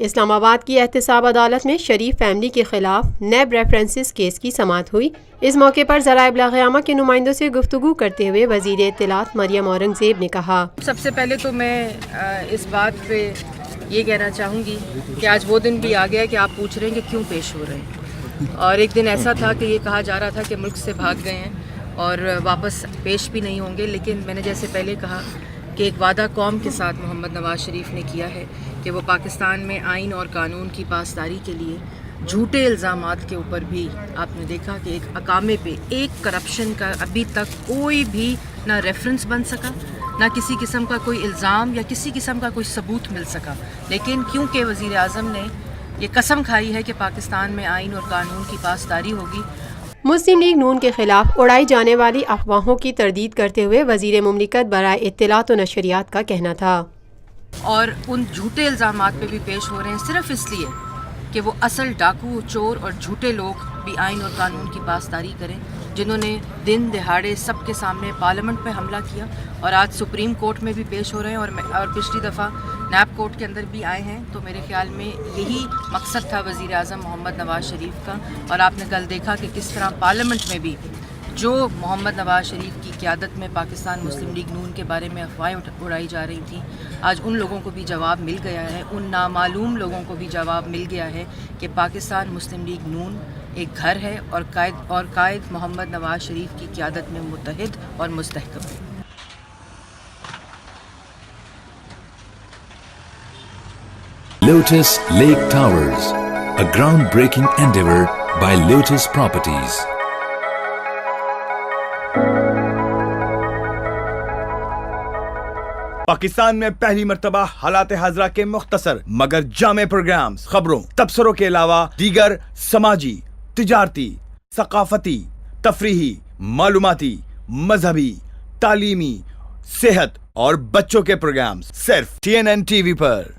اسلام آباد کی احتساب عدالت میں شریف فیملی کے خلاف نیب ریفرنسز کیس کی سماعت ہوئی۔ اس موقع پر ذرائع ابلاغ عامہ کے نمائندوں سے گفتگو کرتے ہوئے وزیر اطلاعات مریم اورنگزیب نے کہا، سب سے پہلے تو میں اس بات پہ یہ کہنا چاہوں گی کہ آج وہ دن بھی آ گیا کہ آپ پوچھ رہے ہیں کہ کیوں پیش ہو رہے ہیں، اور ایک دن ایسا تھا کہ یہ کہا جا رہا تھا کہ ملک سے بھاگ گئے ہیں اور واپس پیش بھی نہیں ہوں گے، لیکن میں نے جیسے پہلے کہا کہ ایک وعدہ قوم کے ساتھ محمد نواز شریف نے کیا ہے کہ وہ پاکستان میں آئین اور قانون کی پاسداری کے لیے جھوٹے الزامات کے اوپر بھی آپ نے دیکھا کہ ایک اقامے پہ ایک کرپشن کا ابھی تک کوئی بھی نہ ریفرنس بن سکا، نہ کسی قسم کا کوئی الزام یا کسی قسم کا کوئی ثبوت مل سکا، لیکن کیونکہ وزیر اعظم نے یہ قسم کھائی ہے کہ پاکستان میں آئین اور قانون کی پاسداری ہوگی۔ مسلم لیگ نون کے خلاف اڑائی جانے والی افواہوں کی تردید کرتے ہوئے وزیر مملکت برائے اطلاعات و نشریات کا کہنا تھا، اور ان جھوٹے الزامات پہ بھی پیش ہو رہے ہیں صرف اس لیے کہ وہ اصل ڈاکو، چور اور جھوٹے لوگ بھی آئین اور قانون کی پاسداری کریں، جنہوں نے دن دہاڑے سب کے سامنے پارلیمنٹ پہ حملہ کیا اور آج سپریم کورٹ میں بھی پیش ہو رہے ہیں اور پچھلی دفعہ نیب کورٹ کے اندر بھی آئے ہیں۔ تو میرے خیال میں یہی مقصد تھا وزیر اعظم محمد نواز شریف کا، اور آپ نے کل دیکھا کہ کس طرح پارلیمنٹ میں بھی جو محمد نواز شریف کی قیادت میں پاکستان مسلم لیگ نون کے بارے میں افواہیں اڑائی جا رہی تھیں، آج ان لوگوں کو بھی جواب مل گیا ہے، ان نامعلوم لوگوں کو بھی جواب مل گیا ہے کہ پاکستان مسلم لیگ نون ایک گھر ہے اور قائد محمد نواز شریف کی قیادت میں متحد اور مستحکم ہے۔ Lotus Lake Towers, a groundbreaking endeavor by Lotus Properties. Pakistan میں پہلی مرتبہ حالات حاضرہ کے مختصر مگر جامع پروگرامز، خبروں، تبصروں کے علاوہ دیگر سماجی، تجارتی، ثقافتی، تفریحی، معلوماتی، مذہبی، تعلیمی، صحت اور بچوں کے پروگرامز صرف TNN TV پر۔